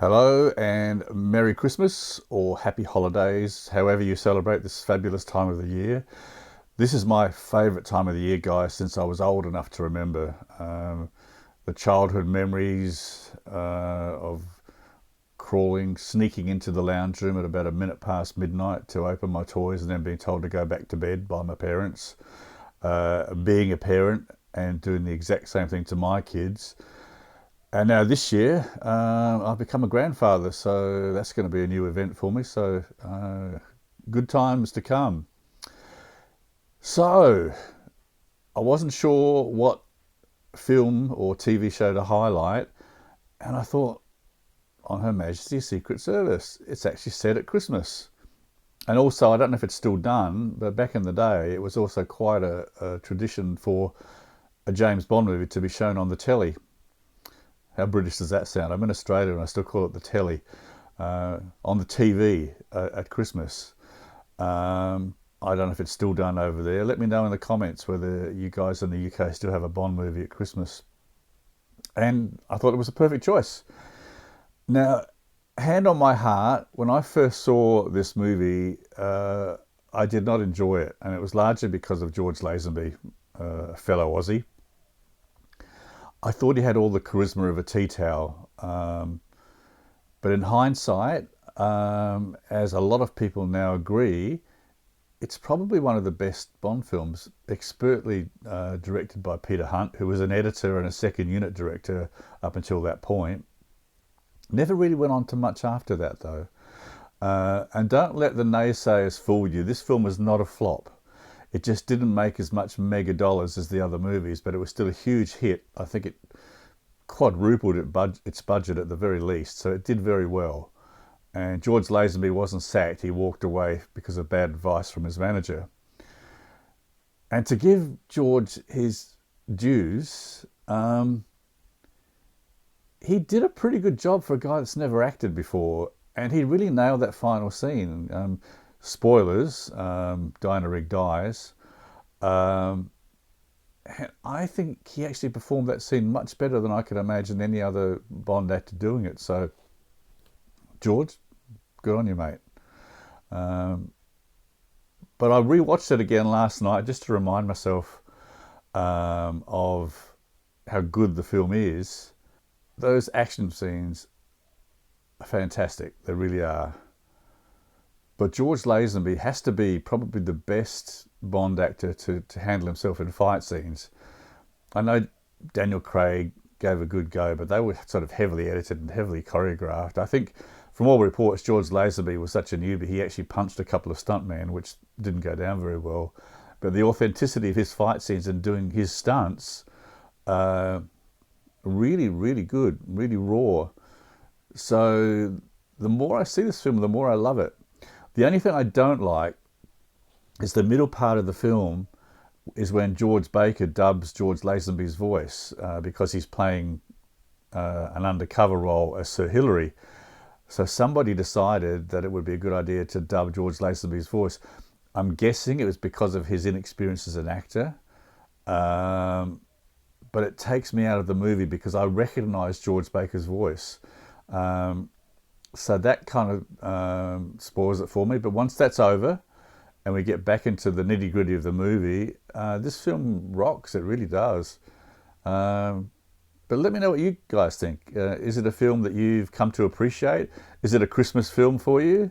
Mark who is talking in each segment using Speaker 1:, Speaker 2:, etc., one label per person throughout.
Speaker 1: Hello and Merry Christmas or Happy Holidays, however you celebrate this fabulous time of the year. This is my favourite time of the year, guys, since I was old enough to remember. The childhood memories of crawling, sneaking into the lounge room at about a minute past midnight to open my toys and then being told to go back to bed by my parents. Being a parent and doing the exact same thing to my kids. And now this year, I've become a grandfather, so that's going to be a new event for me. So good times to come. So I wasn't sure what film or TV show to highlight, and I thought on Her Majesty's Secret Service. It's actually set at Christmas. And also, I don't know if it's still done, but back in the day, it was also quite a tradition for a James Bond movie to be shown on the telly. How British does that sound? I'm in Australia and I still call it the telly, on the TV at Christmas. I don't know if it's still done over there. Let me know in the comments whether you guys in the UK still have a Bond movie at Christmas. And I thought it was a perfect choice. Now, hand on my heart, when I first saw this movie, I did not enjoy it. And it was largely because of George Lazenby, a fellow Aussie. I thought he had all the charisma of a tea towel. But in hindsight, as a lot of people now agree, it's probably one of the best Bond films, expertly directed by Peter Hunt, who was an editor and a second unit director up until that point. Never really went on to much after that, though. And don't let the naysayers fool you. This film was not a flop. It just didn't make as much mega dollars as the other movies, but it was still a huge hit. I think it quadrupled its budget at the very least, so it did very well. And George Lazenby wasn't sacked. He walked away because of bad advice from his manager. And to give George his dues, he did a pretty good job for a guy that's never acted before, and he really nailed that final scene. Spoilers, Diana Rigg dies. And I think he actually performed that scene much better than I could imagine any other Bond actor doing it. So, George, good on you, mate. But I rewatched it again last night just to remind myself of how good the film is. Those action scenes are fantastic. They really are. But George Lazenby has to be probably the best Bond actor to handle himself in fight scenes. I know Daniel Craig gave a good go, but they were sort of heavily edited and heavily choreographed. I think from all reports, George Lazenby was such a newbie, he actually punched a couple of stuntmen, which didn't go down very well. But the authenticity of his fight scenes and doing his stunts, really, really good, really raw. So the more I see this film, the more I love it. The only thing I don't like is the middle part of the film is when George Baker dubs George Lazenby's voice because he's playing an undercover role as Sir Hilary. So somebody decided that it would be a good idea to dub George Lazenby's voice. I'm guessing it was because of his inexperience as an actor. But it takes me out of the movie because I recognise George Baker's voice. So that kind of spoils it for me. But once that's over and we get back into the nitty gritty of the movie, this film rocks. It really does. But let me know what you guys think. Is it a film that you've come to appreciate? Is it a Christmas film for you?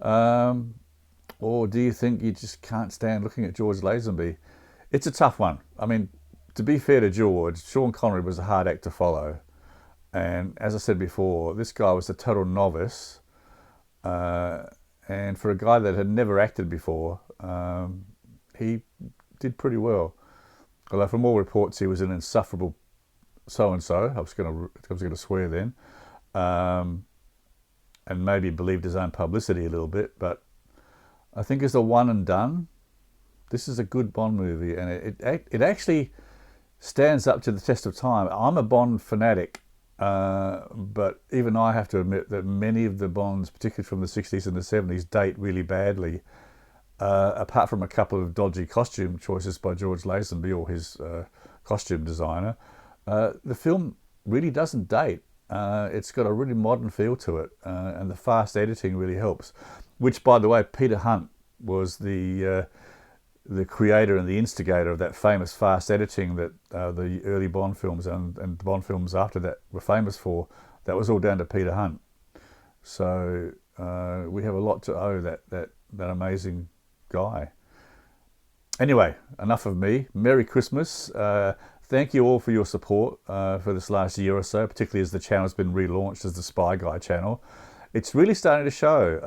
Speaker 1: Or do you think you just can't stand looking at George Lazenby? It's a tough one. I mean, to be fair to George, Sean Connery was a hard act to follow. And as I said before, this guy was a total novice. And for a guy that had never acted before, he did pretty well. Although from all reports, he was an insufferable so-and-so. I was going to swear then. And maybe believed his own publicity a little bit. But I think as a one and done, this is a good Bond movie. And it actually stands up to the test of time. I'm a Bond fanatic. But even I have to admit that many of the Bonds, particularly from the 60s and the 70s, date really badly. Apart from a couple of dodgy costume choices by George Lazenby or his costume designer, the film really doesn't date. It's got a really modern feel to it, and the fast editing really helps. Which, by the way, Peter Hunt was the creator and the instigator of that famous fast editing that the early Bond films and the Bond films after that were famous for. That was all down to Peter Hunt. So we have a lot to owe that amazing guy. Anyway, enough of me. Merry Christmas. Thank you all for your support for this last year or so, particularly as the channel's been relaunched as the Spy Guy channel. It's really starting to show.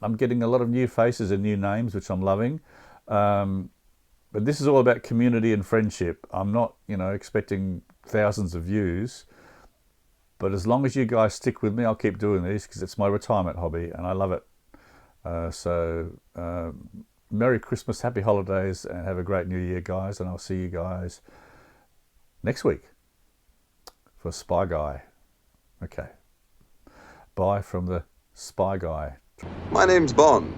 Speaker 1: I'm getting a lot of new faces and new names, which I'm loving. But this is all about community and friendship. I'm not, expecting thousands of views. But as long as you guys stick with me, I'll keep doing these because it's my retirement hobby and I love it. Merry Christmas, happy holidays, and have a great new year, guys. And I'll see you guys next week for Spy Guy. Okay. Bye from the Spy Guy.
Speaker 2: My name's Bond.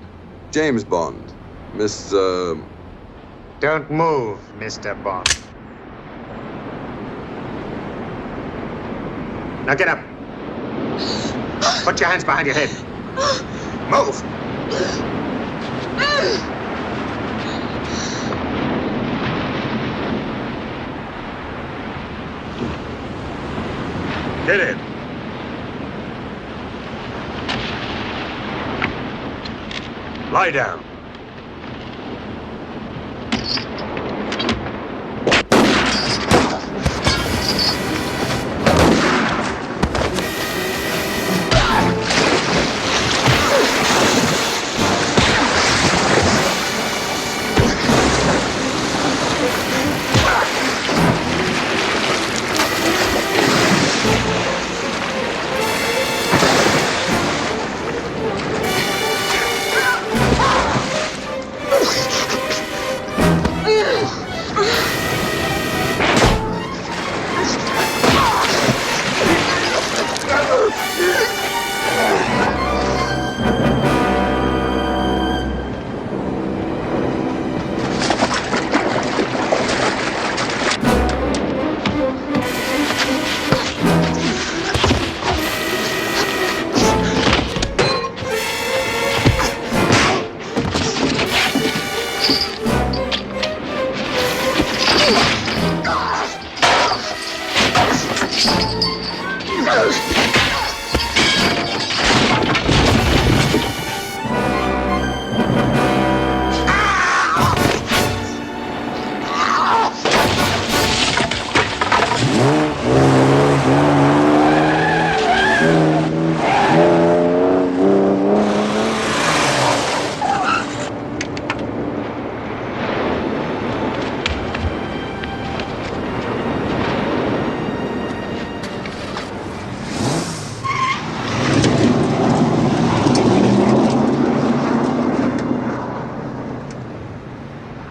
Speaker 2: James Bond. Miss,
Speaker 3: Don't move, Mr. Bond. Now get up. Put your hands behind your head. Move! Get in. Lie down.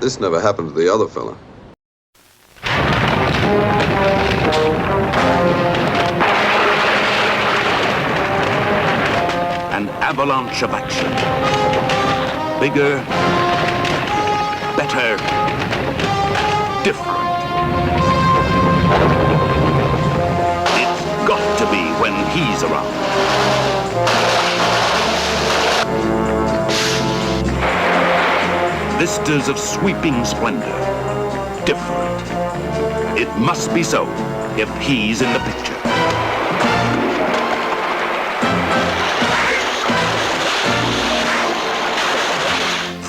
Speaker 2: This never happened to the other fella.
Speaker 4: An avalanche of action. Bigger, better, different. It's got to be when he's around. Vistas of sweeping splendor. Different. It must be so if he's in the picture.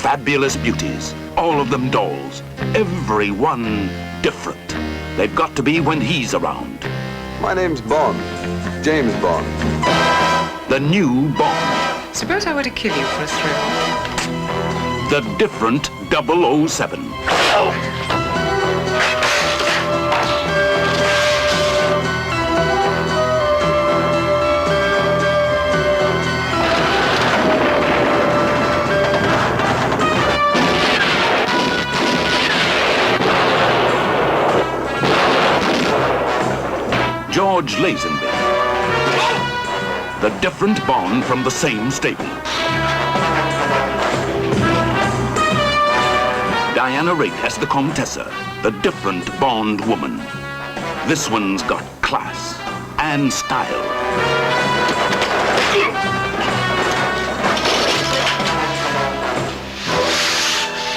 Speaker 4: Fabulous beauties, all of them dolls, every one different. They've got to be when he's around.
Speaker 2: My name's Bond. James Bond.
Speaker 4: The new Bond.
Speaker 5: Suppose I were to kill you for a thrill.
Speaker 4: The different 007. George Lazenby. The different Bond from the same stable. Diana Rigg as the Comtessa, the different Bond woman. This one's got class and style.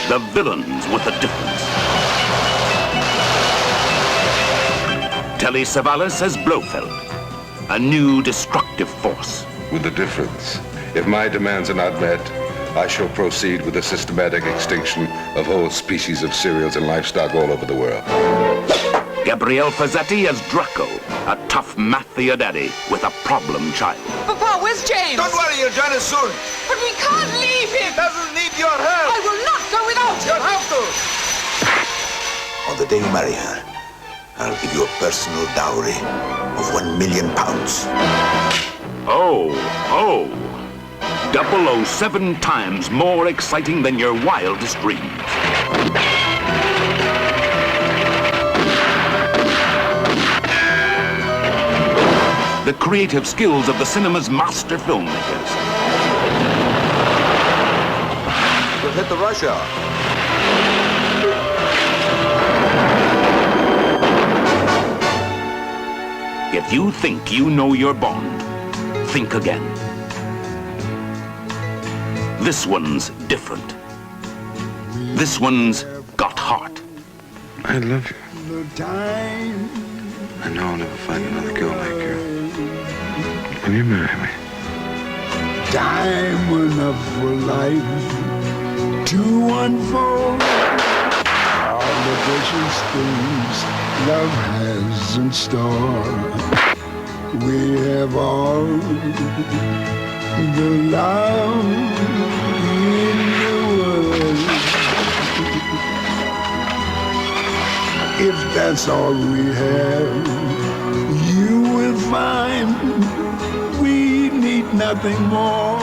Speaker 4: The villains with a difference. Telly Savalas as Blofeld, a new destructive force.
Speaker 6: With a difference. If my demands are not met, I shall proceed with the systematic extinction of whole species of cereals and livestock all over the world.
Speaker 4: Gabrielle Fazzetti as Draco, a tough mafia daddy with a problem child.
Speaker 5: Papa, where's James?
Speaker 7: Don't worry, he'll join us soon.
Speaker 5: But we can't leave him.
Speaker 7: Doesn't need your help.
Speaker 5: I will not go without
Speaker 7: You'll
Speaker 5: him.
Speaker 7: have to.
Speaker 8: On the day you marry her, I'll give you a personal dowry of £1,000,000.
Speaker 4: Oh, 007 times more exciting than your wildest dreams. The creative skills of the cinema's master filmmakers.
Speaker 2: We'll hit the rush hour.
Speaker 4: If you think you know your Bond, think again. This one's different. This one's got heart.
Speaker 6: I love you. I know I'll never find another girl like you. Will you marry me?
Speaker 9: Time enough for life to unfold all the precious things love has in store. We have all the love in the world. If that's all we have, you will find we need nothing more.